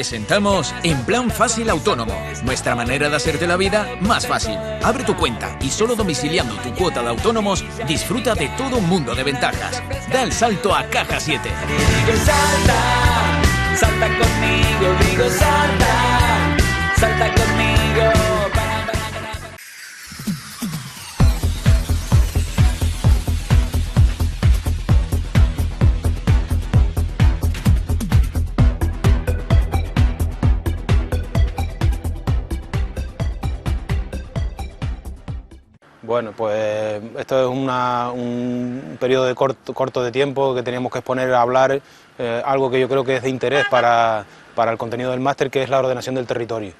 presentamos En Plan Fácil Autónomo, nuestra manera de hacerte la vida más fácil. Abre tu cuenta y solo domiciliando tu cuota de autónomos disfruta de todo un mundo de ventajas. Da el salto a Caja 7. Digo salta, salta conmigo, digo salta, salta conmigo. Bueno, pues esto es un periodo de corto de tiempo que teníamos que exponer a hablar algo que yo creo que es de interés para el contenido del máster, que es la ordenación del territorio.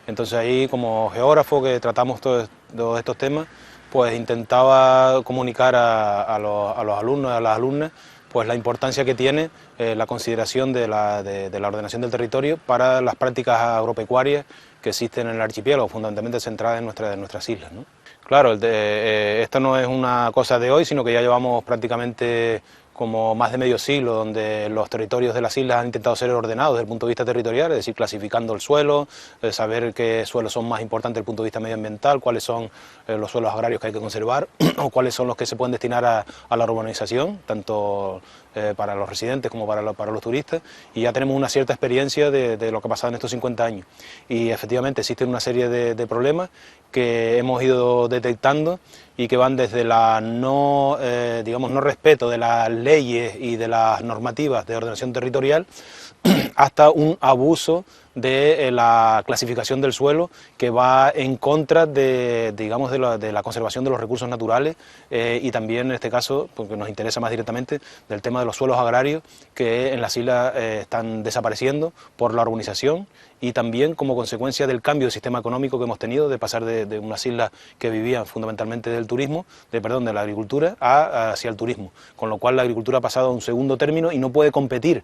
Entonces ahí, como geógrafo que tratamos todos estos temas, pues intentaba comunicar a los alumnos y a las alumnas pues la importancia que tiene la consideración de la ordenación del territorio para las prácticas agropecuarias que existen en el archipiélago, fundamentalmente centradas en nuestras islas, ¿no? Claro, esto no es una cosa de hoy, sino que ya llevamos prácticamente como más de medio siglo, donde los territorios de las islas han intentado ser ordenados desde el punto de vista territorial, es decir, clasificando el suelo, saber qué suelos son más importantes desde el punto de vista medioambiental, cuáles son los suelos agrarios que hay que conservar, o cuáles son los que se pueden destinar a la urbanización, tanto para los residentes como para los turistas, y ya tenemos una cierta experiencia de lo que ha pasado en estos 50 años. Y efectivamente existen una serie de problemas que hemos ido detectando y que van desde la no respeto de las leyes y de las normativas de ordenación territorial hasta un abuso de la clasificación del suelo que va en contra de la conservación de los recursos naturales y también en este caso, porque nos interesa más directamente, del tema de los suelos agrarios que en las islas están desapareciendo por la urbanización y también como consecuencia del cambio de sistema económico que hemos tenido, de pasar de unas islas que vivían fundamentalmente del turismo, de la agricultura hacia el turismo, con lo cual la agricultura ha pasado a un segundo término y no puede competir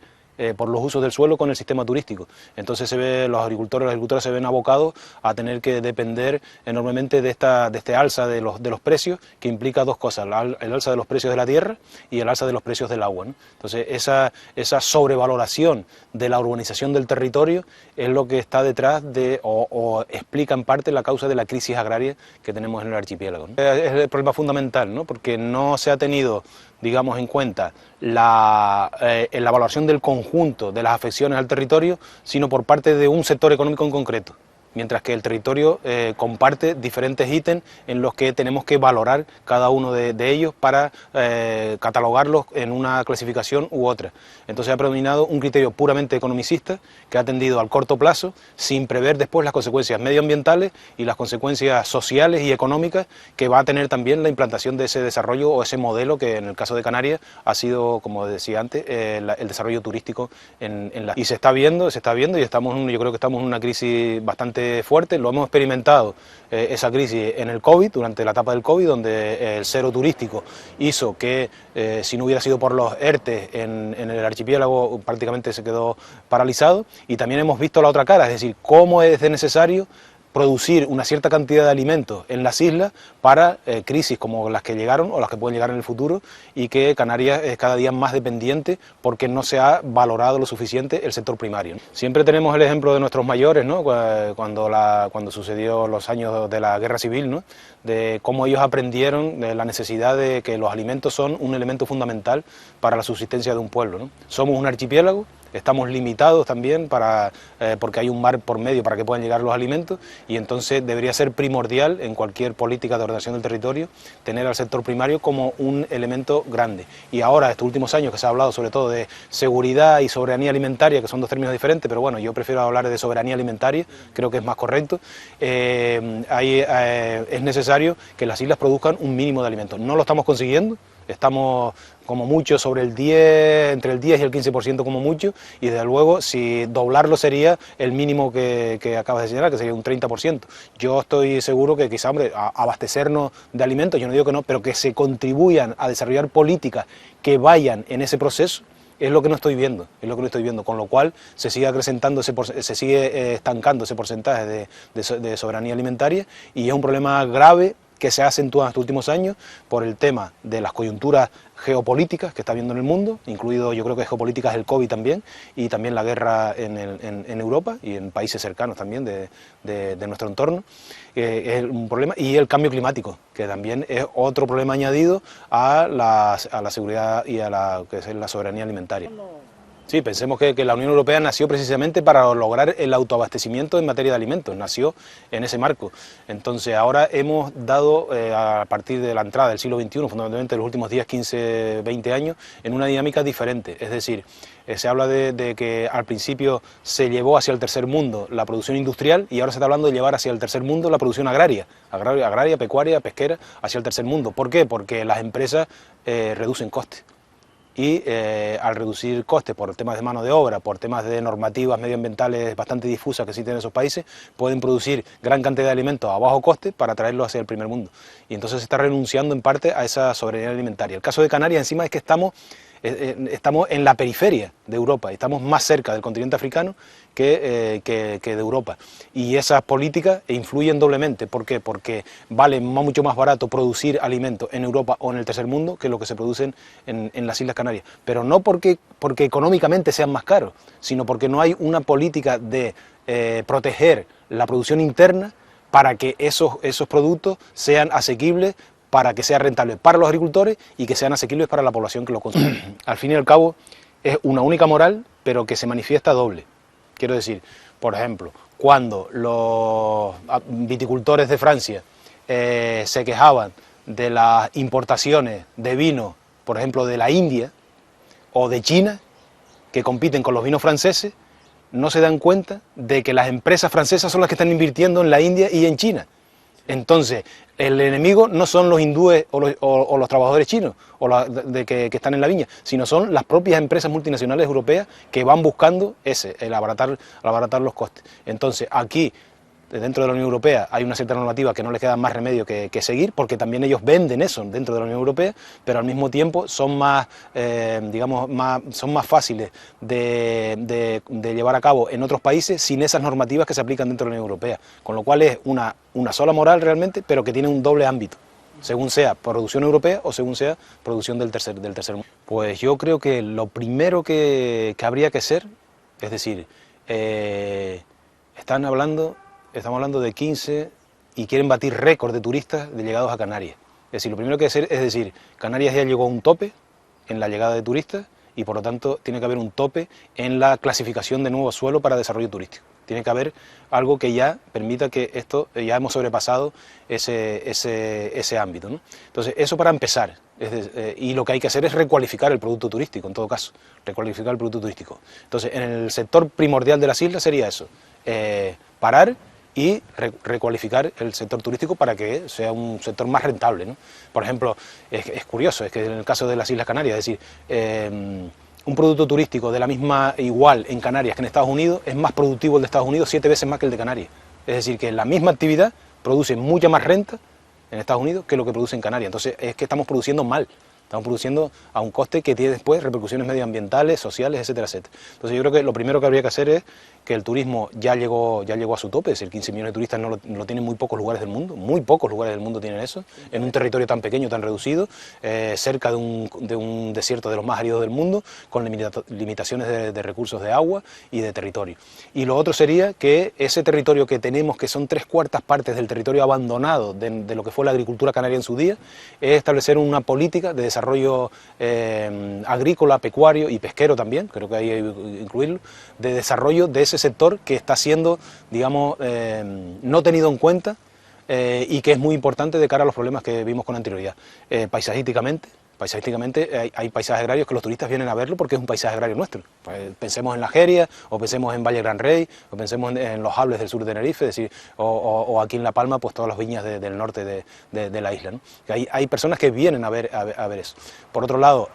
por los usos del suelo con el sistema turístico. Entonces los agricultores y las agricultoras se ven abocados a tener que depender enormemente de este alza de los precios, que implica dos cosas, el alza de los precios de la tierra y el alza de los precios del agua, ¿no? Entonces esa sobrevaloración de la urbanización del territorio es lo que está detrás o explica en parte la causa de la crisis agraria que tenemos en el archipiélago, ¿no? Es el problema fundamental, ¿no? Porque no se ha tenido, digamos, en cuenta la valoración del conjunto de las afecciones al territorio, sino por parte de un sector económico en concreto, mientras que el territorio comparte diferentes ítems en los que tenemos que valorar cada uno de ellos para catalogarlos en una clasificación u otra. Entonces ha predominado un criterio puramente economicista que ha tendido al corto plazo sin prever después las consecuencias medioambientales y las consecuencias sociales y económicas que va a tener también la implantación de ese desarrollo o ese modelo que en el caso de Canarias ha sido, como decía antes, el desarrollo turístico y se está viendo y yo creo que estamos en una crisis bastante fuerte. Lo hemos experimentado esa crisis en el COVID, durante la etapa del COVID, donde el cero turístico hizo que si no hubiera sido por los ERTE en el archipiélago prácticamente se quedó paralizado, y también hemos visto la otra cara, es decir, cómo es necesario producir una cierta cantidad de alimentos en las islas para crisis como las que llegaron o las que pueden llegar en el futuro, y que Canarias es cada día más dependiente porque no se ha valorado lo suficiente el sector primario, ¿no? Siempre tenemos el ejemplo de nuestros mayores, ¿no? Cuando sucedió los años de la guerra civil, ¿no? De cómo ellos aprendieron de la necesidad de que los alimentos son un elemento fundamental para la subsistencia de un pueblo, ¿no? Somos un archipiélago, estamos limitados también porque hay un mar por medio para que puedan llegar los alimentos, y entonces debería ser primordial en cualquier política de ordenación del territorio tener al sector primario como un elemento grande. Y ahora, estos últimos años que se ha hablado sobre todo de seguridad y soberanía alimentaria, que son dos términos diferentes, pero bueno, yo prefiero hablar de soberanía alimentaria, creo que es más correcto, es necesario que las islas produzcan un mínimo de alimentos. No lo estamos consiguiendo. Estamos como mucho sobre entre el 10 y el 15% como mucho, y desde luego si doblarlo sería el mínimo que acabas de señalar, que sería un 30%. Yo estoy seguro que quizá, hombre, abastecernos de alimentos, yo no digo que no, pero que se contribuyan a desarrollar políticas que vayan en ese proceso, es lo que no estoy viendo, con lo cual se sigue acrecentando, se sigue estancando ese porcentaje de soberanía alimentaria, y es un problema grave que se ha acentuado en estos últimos años por el tema de las coyunturas geopolíticas que está habiendo en el mundo, incluido, yo creo que geopolíticas el COVID también, y también la guerra en Europa y en países cercanos también de nuestro entorno, es un problema, y el cambio climático, que también es otro problema añadido a la seguridad y a que es la soberanía alimentaria. Sí, pensemos que la Unión Europea nació precisamente para lograr el autoabastecimiento en materia de alimentos, nació en ese marco. Entonces ahora hemos dado, a partir de la entrada del siglo XXI, fundamentalmente en los últimos 10, 15, 20 años, en una dinámica diferente. Es decir, se habla de que al principio se llevó hacia el tercer mundo la producción industrial y ahora se está hablando de llevar hacia el tercer mundo la producción agraria, pecuaria, pesquera, hacia el tercer mundo. ¿Por qué? Porque las empresas reducen costes. Y al reducir costes por temas de mano de obra, por temas de normativas medioambientales bastante difusas que existen en esos países, pueden producir gran cantidad de alimentos a bajo coste para traerlos hacia el primer mundo. Y entonces se está renunciando en parte a esa soberanía alimentaria. El caso de Canarias encima es que estamos en la periferia de Europa, estamos más cerca del continente africano que de Europa. Y esas políticas influyen doblemente. ¿Por qué? Porque vale mucho más barato producir alimentos en Europa o en el tercer mundo que lo que se producen en las Islas Canarias. Pero no porque económicamente sean más caros, sino porque no hay una política de proteger la producción interna para que esos productos sean asequibles, para que sea rentable para los agricultores y que sean asequibles para la población que los consume. Al fin y al cabo es una única moral, pero que se manifiesta doble. Quiero decir, por ejemplo, cuando los viticultores de Francia se quejaban de las importaciones de vino, por ejemplo, de la India o de China, que compiten con los vinos franceses, no se dan cuenta de que las empresas francesas son las que están invirtiendo en la India y en China. Entonces, el enemigo no son los hindúes o los trabajadores chinos que están en la viña, sino son las propias empresas multinacionales europeas que van buscando el abaratar los costes. Entonces, aquí, dentro de la Unión Europea, hay una cierta normativa que no les queda más remedio que seguir, porque también ellos venden eso dentro de la Unión Europea, pero al mismo tiempo son más, son más fáciles de llevar a cabo en otros países sin esas normativas que se aplican dentro de la Unión Europea, con lo cual es una sola moral realmente, pero que tiene un doble ámbito, según sea producción europea o según sea producción del tercer mundo. Pues yo creo que lo primero que habría que hacer, es decir, estamos hablando de 15 y quieren batir récord de turistas de llegados a Canarias. Es decir, lo primero que hay que hacer es decir, Canarias ya llegó a un tope en la llegada de turistas y por lo tanto tiene que haber un tope en la clasificación de nuevo suelo para desarrollo turístico. Tiene que haber algo que ya permita que esto, ya hemos sobrepasado ese ámbito, ¿no? Entonces, eso para empezar. Y lo que hay que hacer es recualificar el producto turístico, en todo caso, recualificar el producto turístico. Entonces, en el sector primordial de las islas sería eso, parar y recualificar el sector turístico para que sea un sector más rentable, ¿no? Por ejemplo, es curioso, es que en el caso de las Islas Canarias, es decir, un producto turístico de la misma igual en Canarias que en Estados Unidos es más productivo el de Estados Unidos 7 veces más que el de Canarias. Es decir, que la misma actividad produce mucha más renta en Estados Unidos que lo que produce en Canarias. Entonces es que estamos produciendo mal. Estamos produciendo a un coste que tiene después repercusiones medioambientales, sociales, etcétera, etcétera. Entonces yo creo que lo primero que habría que hacer es que el turismo ya llegó a su tope, es decir, 15 millones de turistas no lo tienen muy pocos lugares del mundo, muy pocos lugares del mundo tienen eso, en un territorio tan pequeño, tan reducido, cerca de un desierto de los más áridos del mundo, con limitaciones de recursos de agua y de territorio. Y lo otro sería que ese territorio que tenemos, que son 3/4 partes del territorio abandonado de lo que fue la agricultura canaria en su día, es establecer una política de desarrollo agrícola, pecuario y pesquero también, creo que hay que incluirlo, de desarrollo de ese sector que está siendo, digamos, no tenido en cuenta y que es muy importante de cara a los problemas que vimos con anterioridad. Paisajísticamente hay paisajes agrarios que los turistas vienen a verlo porque es un paisaje agrario nuestro. Pues, pensemos en la Jeria, o pensemos en Valle Gran Rey, o pensemos en los Hables del sur de Tenerife, es decir, o aquí en La Palma, pues todas las viñas del norte de la isla, ¿no? Hay personas que vienen a ver eso. Por otro lado,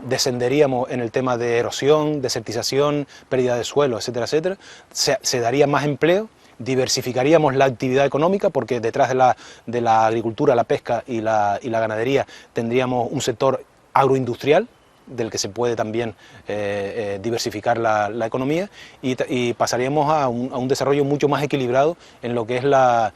descenderíamos en el tema de erosión, desertización, pérdida de suelo, etcétera, etcétera. Se daría más empleo, diversificaríamos la actividad económica porque detrás de la agricultura, la pesca y la ganadería tendríamos un sector agroindustrial del que se puede también diversificar la economía, y pasaríamos a un desarrollo mucho más equilibrado en lo que es la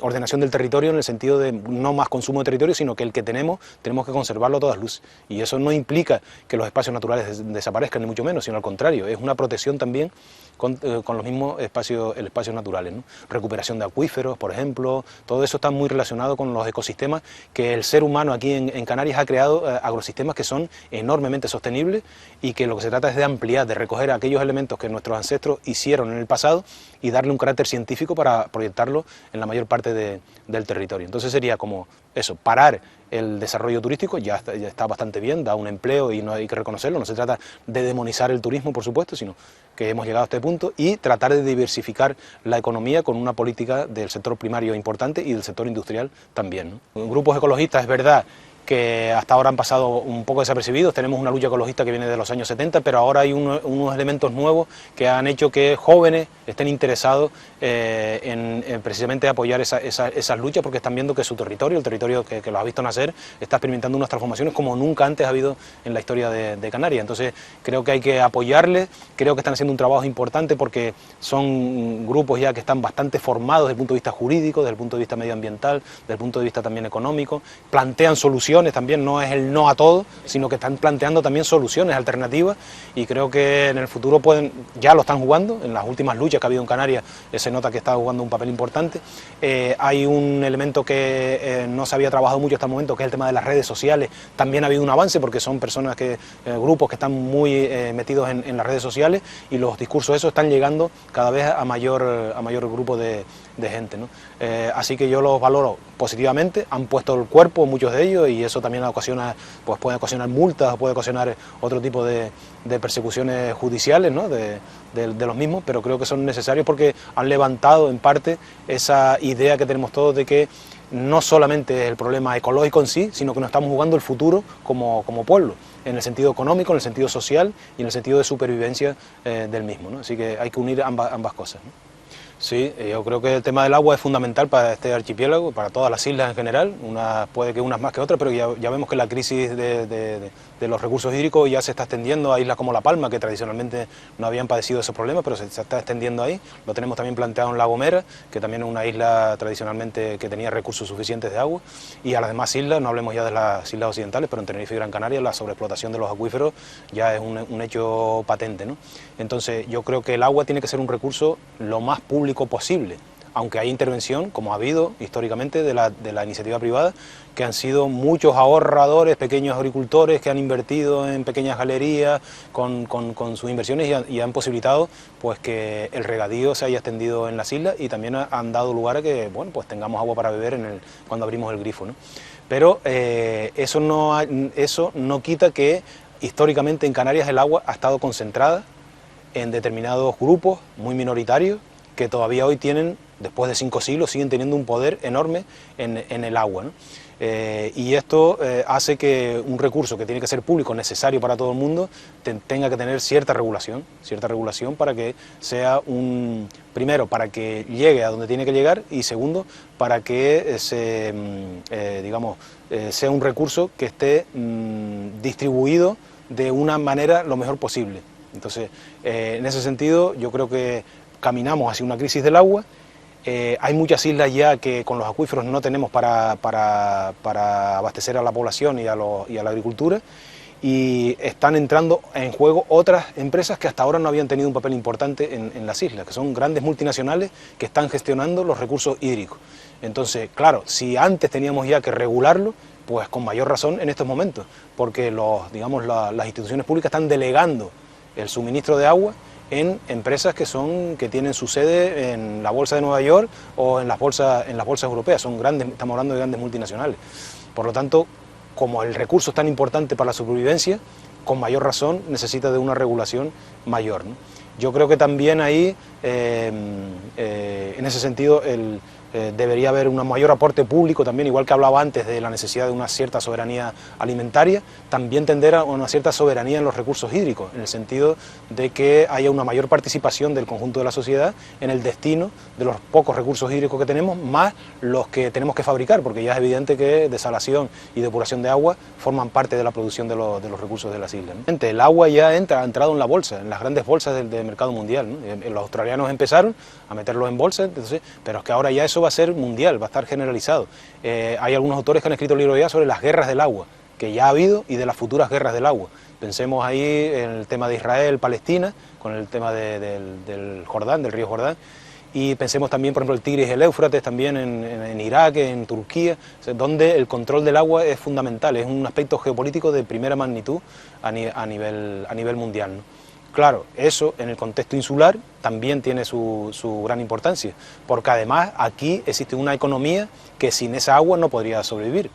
ordenación del territorio, en el sentido de no más consumo de territorio, sino que el que tenemos que conservarlo a todas luces. Y eso no implica que los espacios naturales desaparezcan, ni mucho menos, sino al contrario, es una protección también con los mismos espacios naturales, ¿no? Recuperación de acuíferos, por ejemplo, todo eso está muy relacionado con los ecosistemas que el ser humano aquí en Canarias ha creado, agrosistemas que son enormemente sostenibles, y que lo que se trata es de ampliar, de recoger aquellos elementos que nuestros ancestros hicieron en el pasado y darle un carácter científico para proyectarlo en la mayor parte del territorio. Entonces sería como eso, parar el desarrollo turístico, ya está bastante bien, da un empleo y no hay que reconocerlo, no se trata de demonizar el turismo, por supuesto, sino que hemos llegado a este punto, y tratar de diversificar la economía con una política del sector primario importante y del sector industrial también, ¿no? Grupos ecologistas, es verdad que hasta ahora han pasado un poco desapercibidos, tenemos una lucha ecologista que viene de los años 70, pero ahora hay unos elementos nuevos que han hecho que jóvenes estén interesados en precisamente apoyar esas luchas, porque están viendo que su territorio, el territorio que los ha visto nacer, está experimentando unas transformaciones como nunca antes ha habido en la historia de Canarias. Entonces creo que hay que apoyarles, creo que están haciendo un trabajo importante, porque son grupos ya que están bastante formados desde el punto de vista jurídico, desde el punto de vista medioambiental, desde el punto de vista también económico, plantean soluciones también, no es el no a todo, sino que están planteando también soluciones alternativas, y creo que en el futuro ya lo están jugando. En las últimas luchas que ha habido en Canarias se nota que está jugando un papel importante. Hay un elemento que no se había trabajado mucho hasta el momento, que es el tema de las redes sociales. También ha habido un avance, porque son personas grupos que están muy metidos en las redes sociales, y los discursos esos están llegando cada vez a mayor grupo de gente, ¿no? Así que yo los valoro positivamente, han puesto el cuerpo muchos de ellos, y eso también puede ocasionar multas, puede ocasionar otro tipo de persecuciones judiciales, ¿no? de los mismos, pero creo que son necesarios porque han levantado en parte esa idea que tenemos todos de que no solamente es el problema ecológico en sí, sino que nos estamos jugando el futuro como pueblo, en el sentido económico, en el sentido social y en el sentido de supervivencia del mismo, ¿no? Así que hay que unir ambas cosas, ¿no? Sí, yo creo que el tema del agua es fundamental para este archipiélago, para todas las islas en general, puede que unas más que otras, pero ya vemos que la crisis de los recursos hídricos ya se está extendiendo a islas como La Palma, que tradicionalmente no habían padecido esos problemas, pero se está extendiendo ahí. Lo tenemos también planteado en La Gomera, que también es una isla tradicionalmente que tenía recursos suficientes de agua, y a las demás islas, no hablemos ya de las islas occidentales, pero en Tenerife y Gran Canaria la sobreexplotación de los acuíferos ya es un hecho patente, ¿no? Entonces yo creo que el agua tiene que ser un recurso lo más público posible, aunque hay intervención, como ha habido históricamente de la iniciativa privada, que han sido muchos ahorradores, pequeños agricultores que han invertido en pequeñas galerías con sus inversiones, y han posibilitado pues que el regadío se haya extendido en las islas, y también han dado lugar a que pues tengamos agua para beber cuando abrimos el grifo, ¿no? Pero eso no quita que históricamente en Canarias el agua ha estado concentrada en determinados grupos muy minoritarios, que todavía hoy tienen, después de 5 siglos, siguen teniendo un poder enorme en el agua, ¿no? Y esto hace que un recurso que tiene que ser público, necesario para todo el mundo, tenga que tener cierta regulación para que sea primero, para que llegue a donde tiene que llegar, y segundo, para que sea un recurso que esté distribuido de una manera lo mejor posible. Entonces, en ese sentido, yo creo que caminamos hacia una crisis del agua. Hay muchas islas ya que con los acuíferos no tenemos para abastecer a la población y a la agricultura, y están entrando en juego otras empresas que hasta ahora no habían tenido un papel importante en las islas, que son grandes multinacionales que están gestionando los recursos hídricos. Entonces, claro, si antes teníamos ya que regularlo, pues con mayor razón en estos momentos, porque las instituciones públicas están delegando el suministro de agua en empresas que tienen su sede en la Bolsa de Nueva York o en las bolsas europeas. Son grandes, estamos hablando de grandes multinacionales. Por lo tanto, como el recurso es tan importante para la supervivencia, con mayor razón necesita de una regulación mayor, ¿no? Yo creo que también ahí, en ese sentido, Debería haber un mayor aporte público también, igual que hablaba antes de la necesidad de una cierta soberanía alimentaria, también tender a una cierta soberanía en los recursos hídricos, en el sentido de que haya una mayor participación del conjunto de la sociedad en el destino de los pocos recursos hídricos que tenemos, más los que tenemos que fabricar, porque ya es evidente que desalación y depuración de agua forman parte de la producción de los recursos de las islas, ¿no? El agua ya ha entrado en la bolsa, en las grandes bolsas del mercado mundial, ¿no? Los australianos empezaron a meterlo en bolsa, entonces, pero es que ahora ya eso va a ser mundial, va a estar generalizado. Hay algunos autores que han escrito libros ya sobre las guerras del agua, que ya ha habido, y de las futuras guerras del agua. Pensemos ahí en el tema de Israel, Palestina, con el tema del Jordán, del río Jordán, y pensemos también, por ejemplo, el Tigris y el Éufrates, también en Irak, en Turquía, o sea, donde el control del agua es fundamental, es un aspecto geopolítico de primera magnitud a nivel mundial, ¿no? Claro, eso en el contexto insular también tiene su gran importancia, porque además aquí existe una economía que sin esa agua no podría sobrevivir.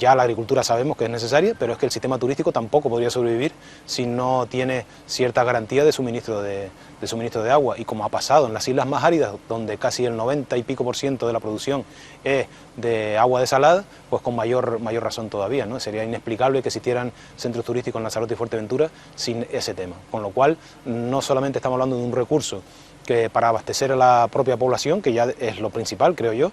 Ya la agricultura sabemos que es necesaria, pero es que el sistema turístico tampoco podría sobrevivir si no tiene cierta garantía de suministro de agua. Y como ha pasado en las islas más áridas, donde casi el 90 y pico % de la producción es de agua desalada, pues con mayor razón todavía, ¿no? Sería inexplicable que existieran centros turísticos en Lanzarote y Fuerteventura sin ese tema. Con lo cual, no solamente estamos hablando de un recurso que para abastecer a la propia población, que ya es lo principal, creo yo,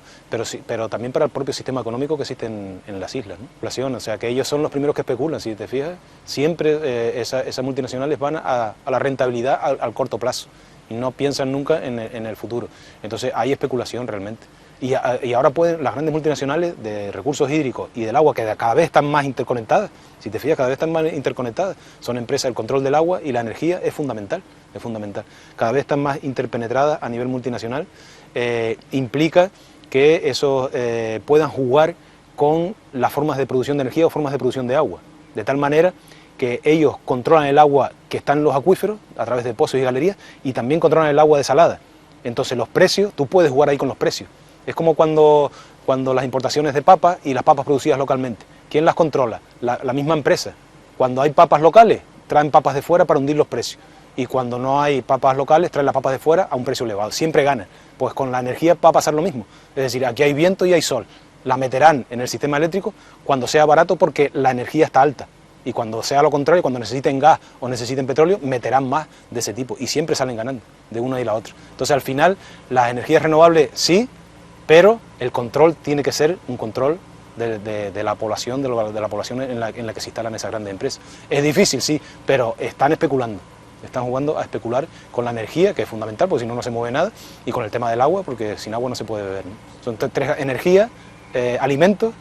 pero también para el propio sistema económico que existe en las islas, ¿no? O sea, que ellos son los primeros que especulan, si te fijas, siempre esas multinacionales van a la rentabilidad al corto plazo y no piensan nunca en el futuro. Entonces hay especulación realmente. Y ahora las grandes multinacionales de recursos hídricos y del agua, que cada vez están más interconectadas, si te fijas, cada vez están más interconectadas, son empresas, el control del agua y la energía es fundamental, cada vez están más interpenetradas a nivel multinacional, implica que esos puedan jugar con las formas de producción de energía o formas de producción de agua, de tal manera que ellos controlan el agua que está en los acuíferos a través de pozos y galerías, y también controlan el agua desalada. Entonces los precios, tú puedes jugar ahí con los precios. Es como cuando las importaciones de papas y las papas producidas localmente. ¿Quién las controla? La misma empresa. Cuando hay papas locales, traen papas de fuera para hundir los precios. Y cuando no hay papas locales, traen las papas de fuera a un precio elevado. Siempre ganan. Pues con la energía va a pasar lo mismo. Es decir, aquí hay viento y hay sol. La meterán en el sistema eléctrico cuando sea barato, porque la energía está alta. Y cuando sea lo contrario, cuando necesiten gas o necesiten petróleo, meterán más de ese tipo. Y siempre salen ganando, de una y la otra. Entonces, al final, las energías renovables sí, pero el control tiene que ser un control de la población, de la población en la que se instalan esas grandes empresas. Es difícil, sí, pero están especulando, están jugando a especular con la energía, que es fundamental, porque si no, no se mueve nada, y con el tema del agua, porque sin agua no se puede beber, ¿no? Son tres: energía, alimentos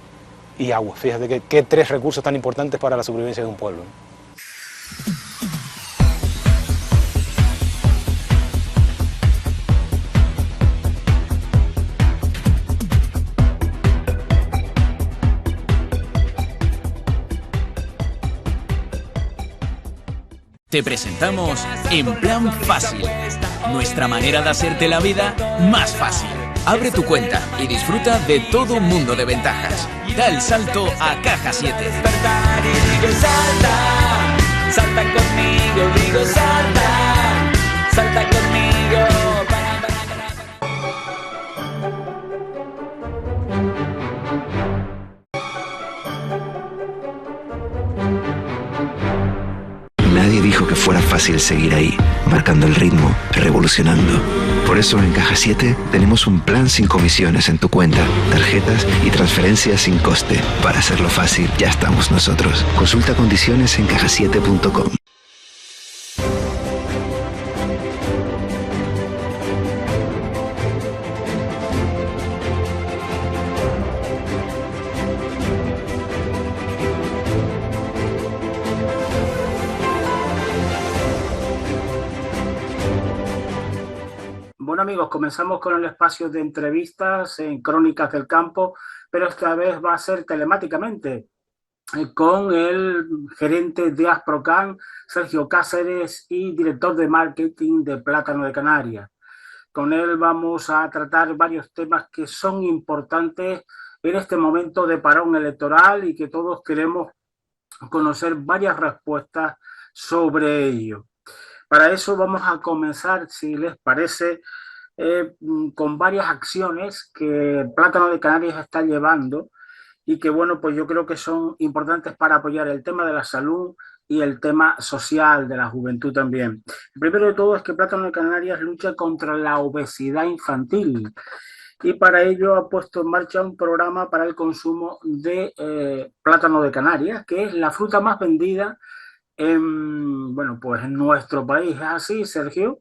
y agua. Fíjate qué tres recursos tan importantes para la supervivencia de un pueblo, ¿no? Te presentamos En Plan Fácil, nuestra manera de hacerte la vida más fácil. Abre tu cuenta y disfruta de todo un mundo de ventajas. Da el salto a Caja 7. Despertar y digo salta, salta conmigo, digo salta, salta conmigo. Nadie dijo que fuera fácil seguir ahí, marcando el ritmo, revolucionando. Por eso en Caja 7 tenemos un plan sin comisiones en tu cuenta, tarjetas y transferencias sin coste. Para hacerlo fácil, ya estamos nosotros. Consulta condiciones en caja7.com. Bueno amigos, comenzamos con el espacio de entrevistas en Crónicas del Campo, pero esta vez va a ser telemáticamente con el gerente de Asprocan, Sergio Cáceres, y director de marketing de Plátano de Canarias. Con él vamos a tratar varios temas que son importantes en este momento de parón electoral y que todos queremos conocer varias respuestas sobre ello. Para eso vamos a comenzar, si les parece, con varias acciones que Plátano de Canarias está llevando y que, bueno, pues yo creo que son importantes para apoyar el tema de la salud y el tema social de la juventud también. Primero de todo es que Plátano de Canarias lucha contra la obesidad infantil y para ello ha puesto en marcha un programa para el consumo de plátano de Canarias, que es la fruta más vendida bueno, pues en nuestro país. ¿Es así, Sergio?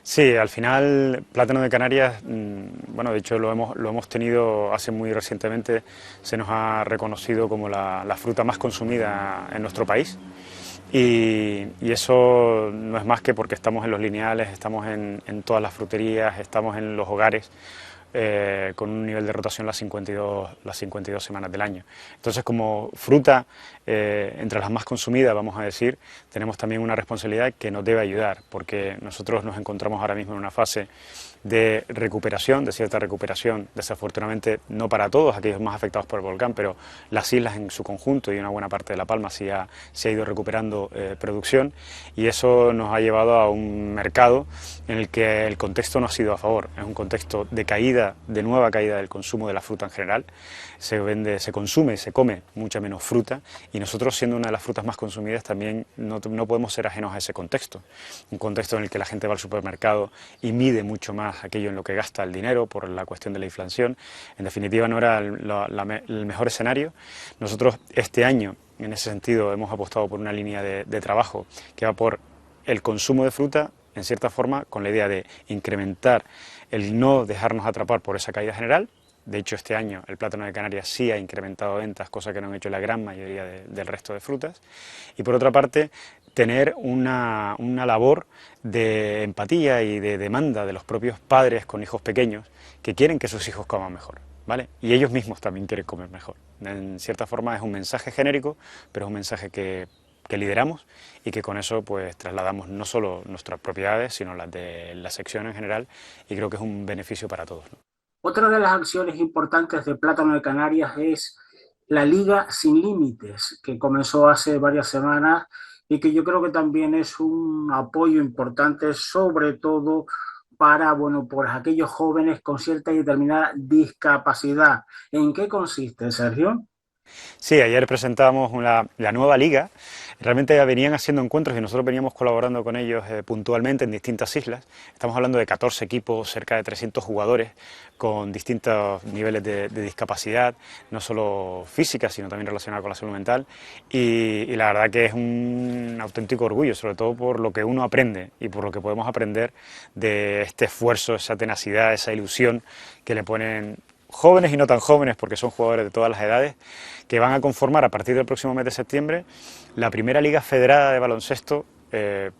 Sí, al final Plátano de Canarias, bueno, de hecho lo hemos tenido hace muy recientemente, se nos ha reconocido como la fruta más consumida en nuestro país. Y eso no es más que porque estamos en los lineales, estamos en todas las fruterías, estamos en los hogares, con un nivel de rotación las 52 semanas del año. Entonces, como fruta, entre las más consumidas, vamos a decir, tenemos también una responsabilidad que nos debe ayudar, porque nosotros nos encontramos ahora mismo en una fase de recuperación, de cierta recuperación, desafortunadamente no para todos aquellos más afectados por el volcán, pero las islas en su conjunto y una buena parte de La Palma se ha ido recuperando producción, y eso nos ha llevado a un mercado en el que el contexto no ha sido a favor. Es un contexto de caída, de nueva caída del consumo de la fruta en general. Se consume, se come mucha menos fruta, y nosotros, siendo una de las frutas más consumidas, también no podemos ser ajenos a ese contexto. Un contexto en el que la gente va al supermercado y mide mucho más aquello en lo que gasta el dinero por la cuestión de la inflación. En definitiva, no era el mejor escenario. Nosotros este año, en ese sentido, hemos apostado por una línea de trabajo que va por el consumo de fruta, en cierta forma, con la idea de incrementar el no dejarnos atrapar por esa caída general. De hecho, este año el plátano de Canarias sí ha incrementado ventas, cosa que no han hecho la gran mayoría del resto de frutas. Y por otra parte, tener una labor de empatía y de demanda de los propios padres con hijos pequeños que quieren que sus hijos coman mejor, ¿vale? Y ellos mismos también quieren comer mejor. En cierta forma es un mensaje genérico, pero es un mensaje que lideramos y que con eso pues trasladamos no solo nuestras propiedades, sino las de la sección en general, y creo que es un beneficio para todos, ¿no? Otra de las acciones importantes de Plátano de Canarias es la Liga Sin Límites, que comenzó hace varias semanas y que yo creo que también es un apoyo importante, sobre todo para, bueno, pues aquellos jóvenes con cierta y determinada discapacidad. ¿En qué consiste, Sergio? Sí, ayer presentamos la nueva liga. Realmente venían haciendo encuentros y nosotros veníamos colaborando con ellos puntualmente en distintas islas. Estamos hablando de 14 equipos, cerca de 300 jugadores con distintos niveles de discapacidad, no solo física, sino también relacionada con la salud mental. Y la verdad que es un auténtico orgullo, sobre todo por lo que uno aprende y por lo que podemos aprender de este esfuerzo, esa tenacidad, esa ilusión que le ponen jóvenes y no tan jóvenes, porque son jugadores de todas las edades, que van a conformar a partir del próximo mes de septiembre la primera liga federada de baloncesto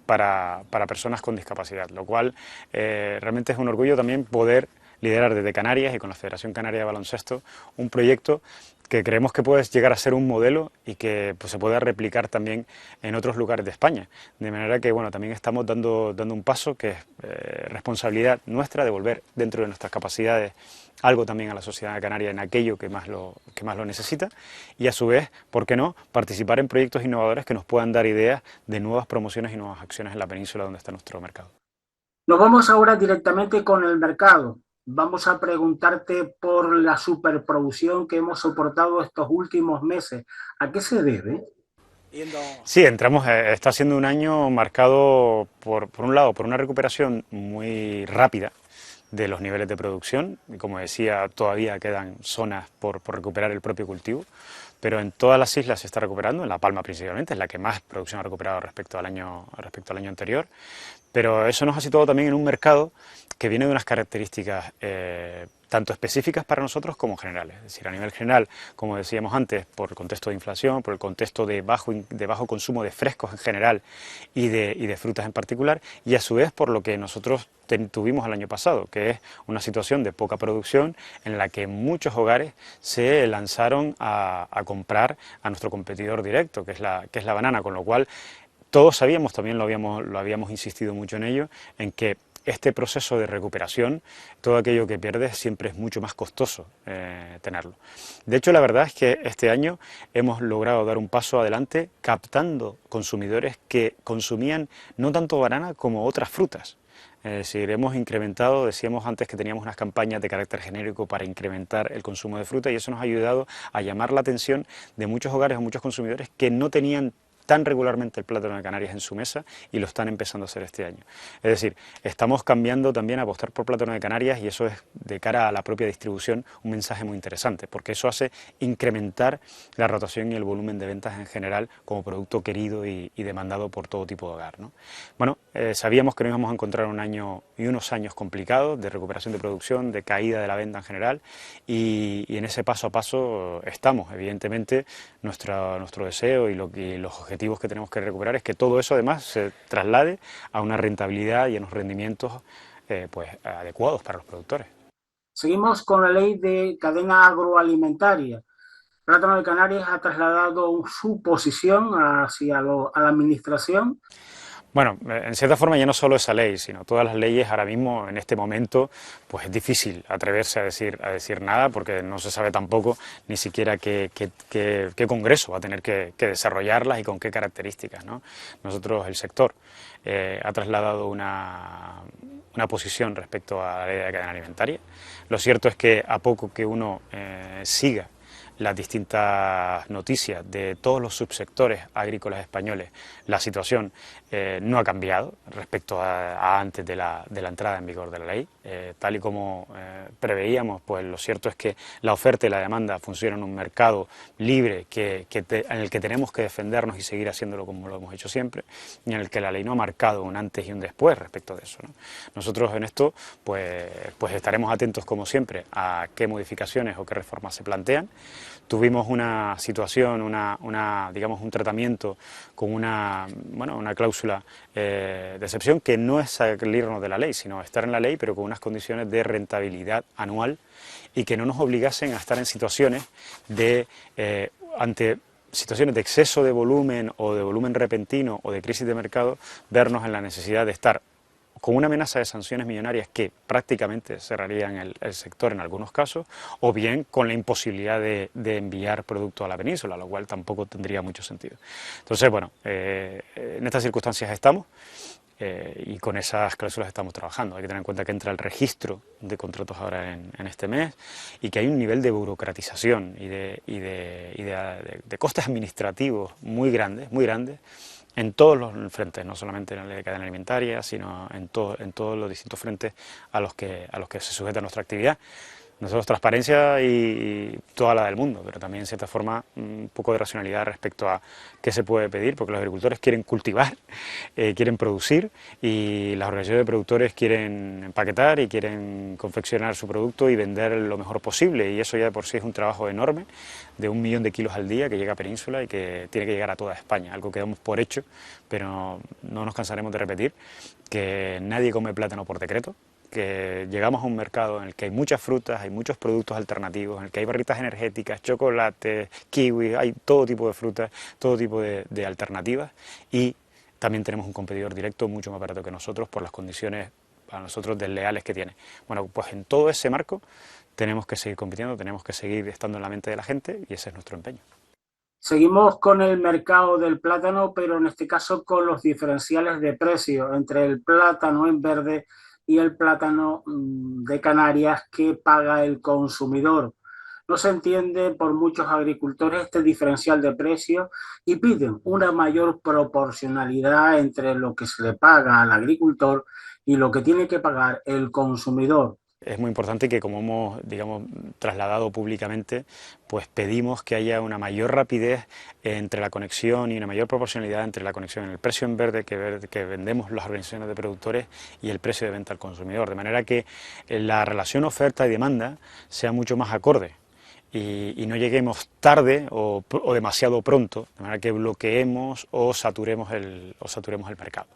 para personas con discapacidad, lo cual realmente es un orgullo también poder liderar desde Canarias y con la Federación Canaria de Baloncesto un proyecto que creemos que puede llegar a ser un modelo y que pues, se pueda replicar también en otros lugares de España. De manera que bueno, también estamos dando un paso que es responsabilidad nuestra de volver dentro de nuestras capacidades algo también a la sociedad canaria en aquello que más lo necesita, y a su vez, ¿por qué no?, participar en proyectos innovadores que nos puedan dar ideas de nuevas promociones y nuevas acciones en la península donde está nuestro mercado. Nos vamos ahora directamente con el mercado. Vamos a preguntarte por la superproducción que hemos soportado estos últimos meses. ¿A qué se debe? Sí, está siendo un año marcado por un lado, por una recuperación muy rápida de los niveles de producción, y como decía, todavía quedan zonas por recuperar el propio cultivo, pero en todas las islas se está recuperando, en La Palma principalmente, es la que más producción ha recuperado respecto al año anterior, pero eso nos ha situado también en un mercado que viene de unas características tanto específicas para nosotros como generales. Es decir, a nivel general, como decíamos antes, por el contexto de inflación, por el contexto de bajo consumo de frescos en general y de frutas en particular, y a su vez por lo que nosotros tuvimos el año pasado, que es una situación de poca producción en la que muchos hogares se lanzaron a comprar a nuestro competidor directo, que es la banana, con lo cual todos sabíamos, también lo habíamos insistido mucho en ello, en que este proceso de recuperación, todo aquello que pierdes siempre es mucho más costoso tenerlo. De hecho, la verdad es que este año hemos logrado dar un paso adelante captando consumidores que consumían no tanto banana como otras frutas. Es decir, hemos incrementado, decíamos antes que teníamos unas campañas de carácter genérico para incrementar el consumo de fruta y eso nos ha ayudado a llamar la atención de muchos hogares o muchos consumidores que no tenían tan regularmente el plátano de Canarias en su mesa y lo están empezando a hacer este año. Es decir, estamos cambiando también a apostar por plátano de Canarias y eso es, de cara a la propia distribución, un mensaje muy interesante, porque eso hace incrementar la rotación y el volumen de ventas en general como producto querido y demandado por todo tipo de hogar, ¿no? Bueno, sabíamos que nos íbamos a encontrar un año y unos años complicados de recuperación de producción, de caída de la venta en general y en ese paso a paso estamos. Evidentemente, nuestro deseo y los objetivos que tenemos que recuperar es que todo eso además se traslade a una rentabilidad y a unos rendimientos pues adecuados para los productores. Seguimos con la ley de cadena agroalimentaria. Plátano de Canarias ha trasladado su posición hacia a la administración. Bueno, en cierta forma ya no solo esa ley, sino todas las leyes ahora mismo, en este momento, pues es difícil atreverse a decir nada porque no se sabe tampoco ni siquiera qué congreso va a tener que desarrollarlas y con qué características, ¿no? Nosotros, el sector, ha trasladado una posición respecto a la ley de cadena alimentaria. Lo cierto es que a poco que uno siga las distintas noticias de todos los subsectores agrícolas españoles, la situación no ha cambiado respecto a antes de la entrada en vigor de la ley. Tal y como preveíamos, pues lo cierto es que la oferta y la demanda funcionan en un mercado libre en el que tenemos que defendernos y seguir haciéndolo como lo hemos hecho siempre, y en el que la ley no ha marcado un antes y un después respecto de eso, ¿no? Nosotros en esto pues estaremos atentos como siempre a qué modificaciones o qué reformas se plantean. Tuvimos una situación, digamos un tratamiento con una cláusula de excepción que no es salirnos de la ley, sino estar en la ley pero con unas condiciones de rentabilidad anual y que no nos obligasen a estar en situaciones ante situaciones de exceso de volumen o de volumen repentino o de crisis de mercado, vernos en la necesidad de estar con una amenaza de sanciones millonarias que prácticamente cerrarían el sector en algunos casos, o bien con la imposibilidad de enviar productos a la península, lo cual tampoco tendría mucho sentido. Entonces, bueno, en estas circunstancias estamos y con esas cláusulas estamos trabajando. Hay que tener en cuenta que entra el registro de contratos ahora en este mes y que hay un nivel de burocratización y de costes administrativos muy grandes, en todos los frentes, no solamente en la ley de cadena alimentaria, sino en todos los distintos frentes a los que se sujeta nuestra actividad. Nosotros transparencia y toda la del mundo, pero también en cierta forma un poco de racionalidad respecto a qué se puede pedir, porque los agricultores quieren cultivar, quieren producir y las organizaciones de productores quieren empaquetar y quieren confeccionar su producto y vender lo mejor posible, y eso ya de por sí es un trabajo enorme de 1 millón de kilos al día que llega a Península y que tiene que llegar a toda España, algo que damos por hecho, pero no nos cansaremos de repetir que nadie come plátano por decreto, que llegamos a un mercado en el que hay muchas frutas, hay muchos productos alternativos, en el que hay barritas energéticas, chocolates, kiwis, hay todo tipo de frutas, todo tipo de alternativas, y también tenemos un competidor directo mucho más barato que nosotros por las condiciones para nosotros desleales que tiene. Bueno, pues en todo ese marco tenemos que seguir compitiendo, tenemos que seguir estando en la mente de la gente y ese es nuestro empeño. Seguimos con el mercado del plátano, pero en este caso con los diferenciales de precio entre el plátano en verde y el plátano de Canarias que paga el consumidor. No se entiende por muchos agricultores este diferencial de precios y piden una mayor proporcionalidad entre lo que se le paga al agricultor y lo que tiene que pagar el consumidor. Es muy importante que, como hemos, digamos, trasladado públicamente, pues pedimos que haya una mayor rapidez entre la conexión y una mayor proporcionalidad entre la conexión en el precio en verde que vendemos las organizaciones de productores y el precio de venta al consumidor, de manera que la relación oferta y demanda sea mucho más acorde y no lleguemos tarde o demasiado pronto, de manera que bloqueemos o saturemos el mercado.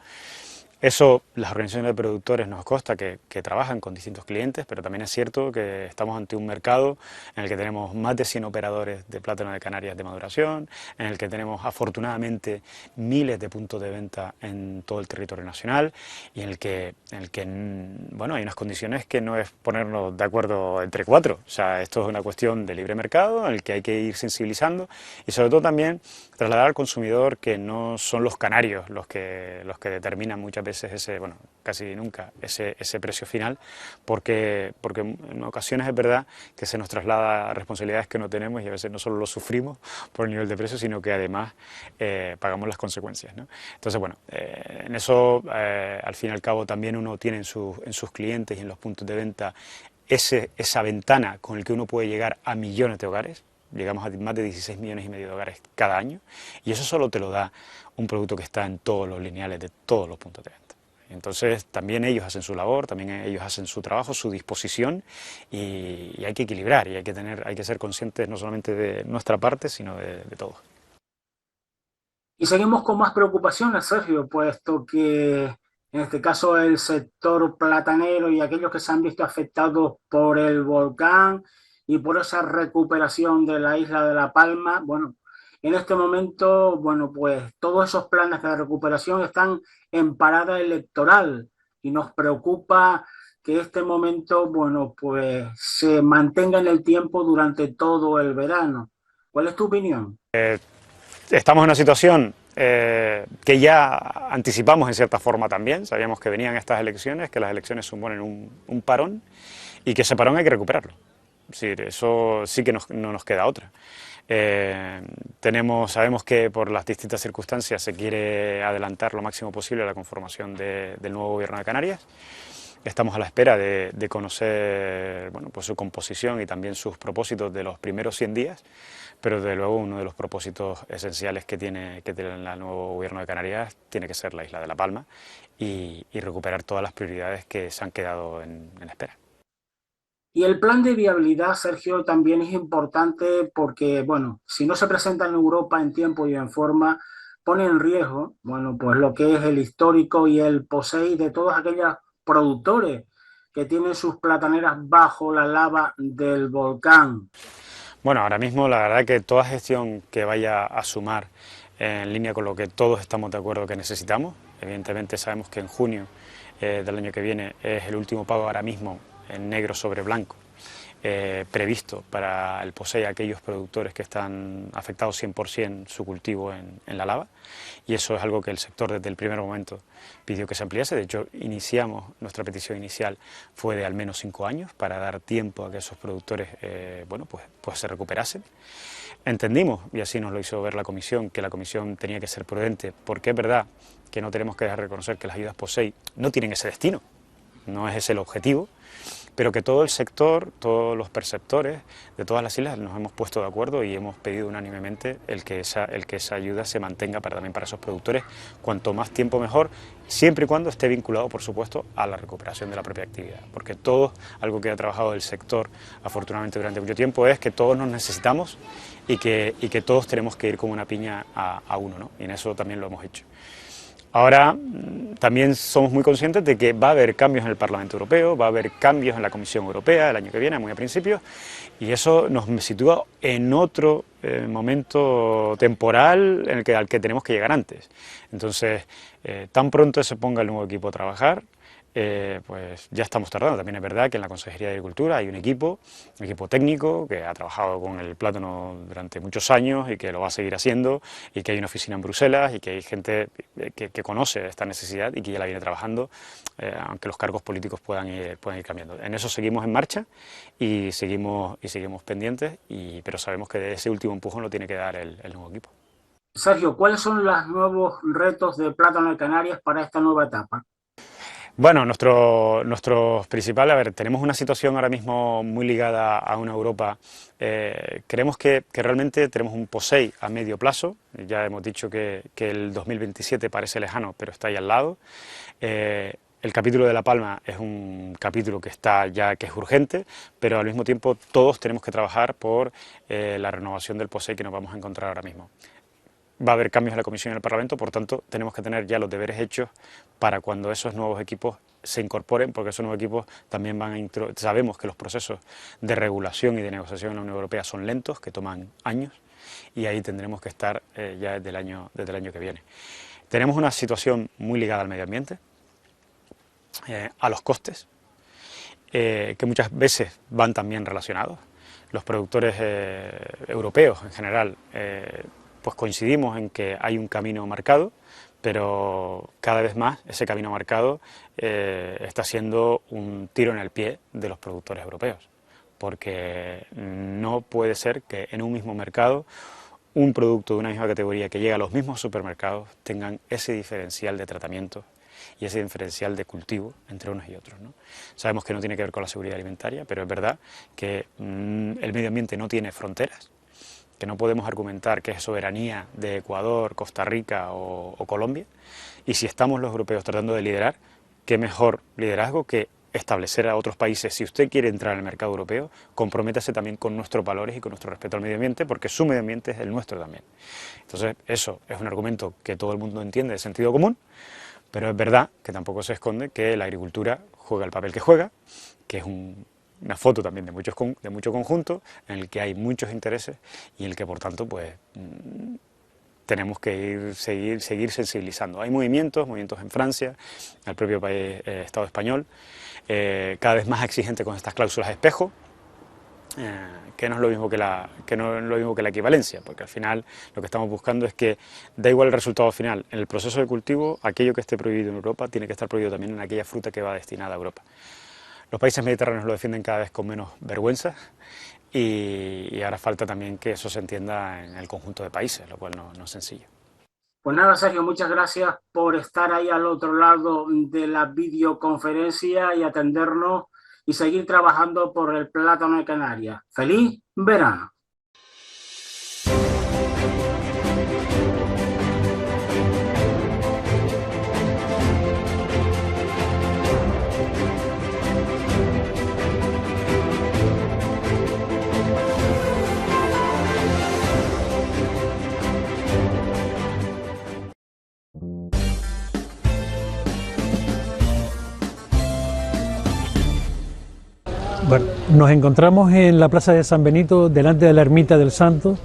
Eso, las organizaciones de productores nos consta que trabajan con distintos clientes, pero también es cierto que estamos ante un mercado en el que tenemos más de 100 operadores de plátano de Canarias de maduración, en el que tenemos afortunadamente miles de puntos de venta en todo el territorio nacional y en el que bueno, hay unas condiciones que no es ponernos de acuerdo entre cuatro. O sea, esto es una cuestión de libre mercado en el que hay que ir sensibilizando y sobre todo también trasladar al consumidor que no son los canarios los que determinan muchas veces veces ese, bueno, casi nunca ese precio final, porque en ocasiones es verdad que se nos traslada a responsabilidades que no tenemos y a veces no solo lo sufrimos por el nivel de precio, sino que además pagamos las consecuencias, ¿no? Entonces, bueno, en eso al fin y al cabo también uno tiene en sus clientes y en los puntos de venta esa ventana con la que uno puede llegar a millones de hogares. Llegamos a más de 16 millones y medio de hogares cada año, y eso solo te lo da un producto que está en todos los lineales de todos los puntos de venta. Entonces también ellos hacen su labor, también ellos hacen su trabajo, su disposición, y hay que equilibrar, y hay que ser conscientes no solamente de nuestra parte, sino de todos. Y seguimos con más preocupaciones, Sergio, puesto que en este caso el sector platanero y aquellos que se han visto afectados por el volcán y por esa recuperación de la isla de La Palma, bueno, en este momento, bueno, pues todos esos planes de recuperación están en parada electoral y nos preocupa que este momento, bueno, pues se mantenga en el tiempo durante todo el verano. ¿Cuál es tu opinión? Estamos en una situación que ya anticipamos en cierta forma también, sabíamos que venían estas elecciones, que las elecciones suponen un parón y que ese parón hay que recuperarlo. Es decir, eso sí que no nos queda otra. Sabemos que por las distintas circunstancias se quiere adelantar lo máximo posible la conformación del nuevo Gobierno de Canarias. Estamos a la espera de conocer, bueno, pues su composición y también sus propósitos de los primeros 100 días, pero desde luego uno de los propósitos esenciales que tiene el nuevo Gobierno de Canarias tiene que ser la isla de La Palma y recuperar todas las prioridades que se han quedado en espera. Y el plan de viabilidad, Sergio, también es importante porque, bueno, si no se presenta en Europa en tiempo y en forma, pone en riesgo, bueno, pues lo que es el histórico y el POSEI de todos aquellos productores que tienen sus plataneras bajo la lava del volcán. Bueno, ahora mismo la verdad que toda gestión que vaya a sumar en línea con lo que todos estamos de acuerdo que necesitamos, evidentemente sabemos que en junio del año que viene es el último pago ahora mismo en negro sobre blanco previsto para el POSEI a aquellos productores que están afectados 100% su cultivo en la lava, y eso es algo que el sector desde el primer momento pidió que se ampliase. De hecho, nuestra petición inicial fue de al menos 5 años para dar tiempo a que esos productores pues se recuperasen. Entendimos, y así nos lo hizo ver la Comisión, que la Comisión tenía que ser prudente, porque es verdad que no tenemos que dejar de reconocer que las ayudas POSEI no tienen ese destino, no es ese el objetivo, pero que todo el sector, todos los perceptores de todas las islas nos hemos puesto de acuerdo y hemos pedido unánimemente el que esa ayuda se mantenga también para esos productores, cuanto más tiempo mejor, siempre y cuando esté vinculado, por supuesto, a la recuperación de la propia actividad, porque algo que ha trabajado el sector afortunadamente durante mucho tiempo es que todos nos necesitamos y que todos tenemos que ir como una piña a uno, ¿no? Y en eso también lo hemos hecho. Ahora también somos muy conscientes de que va a haber cambios en el Parlamento Europeo, va a haber cambios en la Comisión Europea el año que viene, muy a principios, y eso nos sitúa en otro momento temporal al que tenemos que llegar antes. Entonces, tan pronto se ponga el nuevo equipo a trabajar, pues ya estamos tardando. También es verdad que en la Consejería de Agricultura hay un equipo técnico que ha trabajado con el plátano durante muchos años y que lo va a seguir haciendo, y que hay una oficina en Bruselas y que hay gente que conoce esta necesidad y que ya la viene trabajando, aunque los cargos políticos puedan ir cambiando. En eso seguimos en marcha y seguimos pendientes, pero sabemos que ese último empujón lo tiene que dar el nuevo equipo. Sergio, ¿cuáles son los nuevos retos de Plátano de Canarias para esta nueva etapa? Bueno, nuestro principal, tenemos una situación ahora mismo muy ligada a una Europa. Creemos que realmente tenemos un POSEI a medio plazo. Ya hemos dicho que el 2027 parece lejano, pero está ahí al lado. El capítulo de La Palma es un capítulo que es urgente, pero al mismo tiempo todos tenemos que trabajar por la renovación del POSEI que nos vamos a encontrar ahora mismo. Va a haber cambios en la Comisión y en el Parlamento, por tanto tenemos que tener ya los deberes hechos para cuando esos nuevos equipos se incorporen, porque esos nuevos equipos también sabemos que los procesos de regulación y de negociación en la Unión Europea son lentos, que toman años, y ahí tendremos que estar ya desde el año que viene. Tenemos una situación muy ligada al medio ambiente, a los costes, que muchas veces van también relacionados. Los productores europeos en general pues coincidimos en que hay un camino marcado, pero cada vez más ese camino marcado está siendo un tiro en el pie de los productores europeos, porque no puede ser que en un mismo mercado un producto de una misma categoría que llega a los mismos supermercados tengan ese diferencial de tratamiento y ese diferencial de cultivo entre unos y otros, ¿no? Sabemos que no tiene que ver con la seguridad alimentaria, pero es verdad que el medio ambiente no tiene fronteras, que no podemos argumentar que es soberanía de Ecuador, Costa Rica o Colombia, y si estamos los europeos tratando de liderar, qué mejor liderazgo que establecer a otros países: si usted quiere entrar en el mercado europeo, comprométase también con nuestros valores y con nuestro respeto al medio ambiente, porque su medio ambiente es el nuestro también. Entonces, eso es un argumento que todo el mundo entiende de sentido común, pero es verdad que tampoco se esconde que la agricultura juega el papel que juega, que es una foto también de mucho conjunto, en el que hay muchos intereses y en el que, por tanto, pues tenemos que seguir sensibilizando. Hay movimientos en Francia, el propio país, Estado español, cada vez más exigente con estas cláusulas espejo, que no es lo mismo que la equivalencia, porque al final lo que estamos buscando es que da igual el resultado final. En el proceso de cultivo, aquello que esté prohibido en Europa tiene que estar prohibido también en aquella fruta que va destinada a Europa. Los países mediterráneos lo defienden cada vez con menos vergüenza y ahora falta también que eso se entienda en el conjunto de países, lo cual no es sencillo. Pues nada, Sergio, muchas gracias por estar ahí al otro lado de la videoconferencia y atendernos y seguir trabajando por el plátano de Canarias. ¡Feliz verano! Bueno, nos encontramos en la Plaza de San Benito, delante de la Ermita del Santo,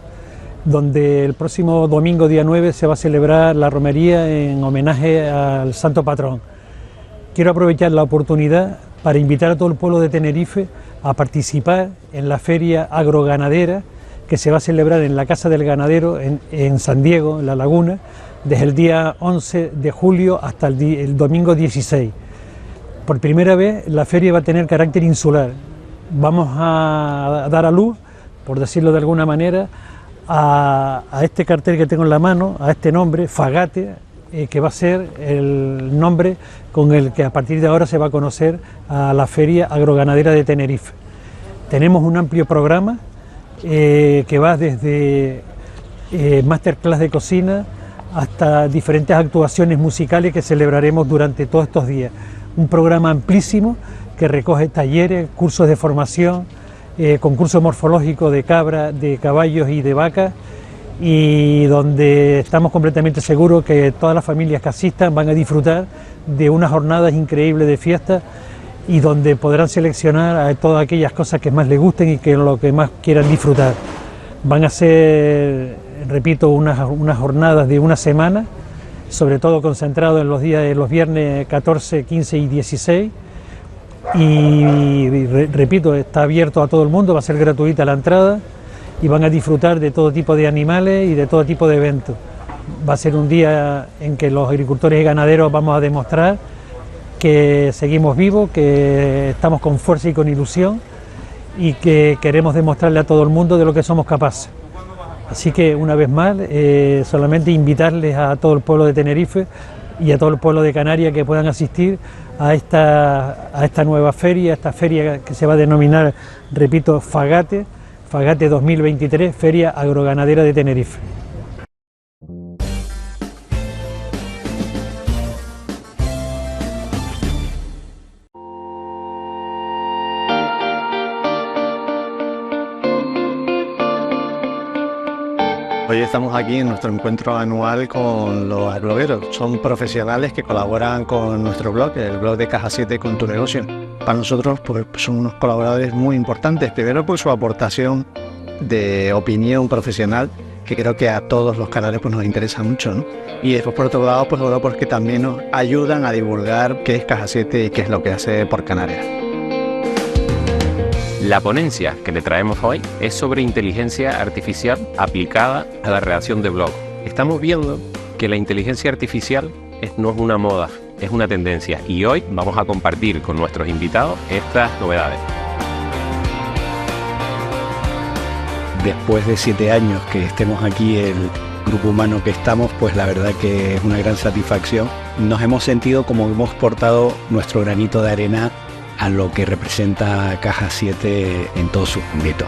donde el próximo domingo, día 9, se va a celebrar la romería en homenaje al santo patrón. Quiero aprovechar la oportunidad para invitar a todo el pueblo de Tenerife a participar en la feria agroganadera que se va a celebrar en la Casa del Ganadero en San Diego, en La Laguna, desde el día 11 de julio hasta el domingo 16. Por primera vez la feria va a tener carácter insular. Vamos a dar a luz, por decirlo de alguna manera, a este cartel que tengo en la mano, a este nombre, Fagate, que va a ser el nombre con el que a partir de ahora se va a conocer a la Feria Agroganadera de Tenerife. Tenemos un amplio programa que va desde masterclass de cocina hasta diferentes actuaciones musicales que celebraremos durante todos estos días. Un programa amplísimo que recoge talleres, cursos de formación, concurso morfológico de cabras, de caballos y de vacas, y donde estamos completamente seguros que todas las familias que asistan van a disfrutar de unas jornadas increíbles de fiesta y donde podrán seleccionar a todas aquellas cosas que más les gusten y que lo que más quieran disfrutar. Van a ser, repito, unas jornadas de una semana, sobre todo concentrado en los días de los viernes 14, 15 y 16, y repito, está abierto a todo el mundo, va a ser gratuita la entrada y van a disfrutar de todo tipo de animales y de todo tipo de eventos. Va a ser un día en que los agricultores y ganaderos vamos a demostrar que seguimos vivos, que estamos con fuerza y con ilusión y que queremos demostrarle a todo el mundo de lo que somos capaces. Así que una vez más, solamente invitarles a todo el pueblo de Tenerife y a todo el pueblo de Canarias que puedan asistir a esta nueva feria, esta feria que se va a denominar, repito, Fagate 2023, Feria Agroganadera de Tenerife. Hoy estamos aquí en nuestro encuentro anual con los blogueros. Son profesionales que colaboran con nuestro blog, el blog de Caja 7 con tu negocio. Para nosotros pues, son unos colaboradores muy importantes, primero por su aportación de opinión profesional, que creo que a todos los canales pues, nos interesa mucho, ¿no? Y después por otro lado, pues porque también nos ayudan a divulgar qué es Caja 7 y qué es lo que hace por Canarias. La ponencia que le traemos hoy es sobre inteligencia artificial aplicada a la redacción de blog. Estamos viendo que la inteligencia artificial no es una moda, es una tendencia. Y hoy vamos a compartir con nuestros invitados estas novedades. Después de 7 años que estemos aquí, el grupo humano que estamos, pues la verdad que es una gran satisfacción. Nos hemos sentido como hemos portado nuestro granito de arena a lo que representa Caja 7 en todos sus ámbitos.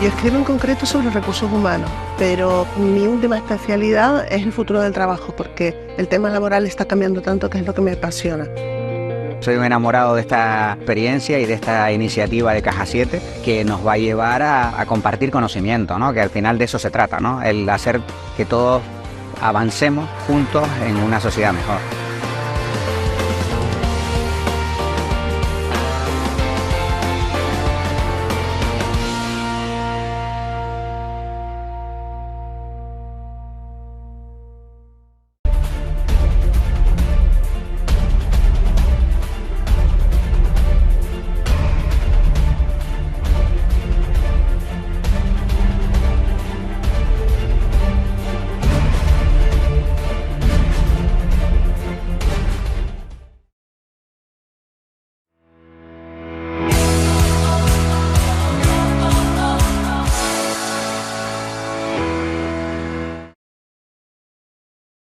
Yo escribo en concreto sobre recursos humanos, pero mi última especialidad es el futuro del trabajo, porque el tema laboral está cambiando tanto que es lo que me apasiona. Soy un enamorado de esta experiencia y de esta iniciativa de Caja 7 que nos va a llevar a compartir conocimiento, ¿no? Que al final de eso se trata, ¿no? El hacer que todos avancemos juntos en una sociedad mejor.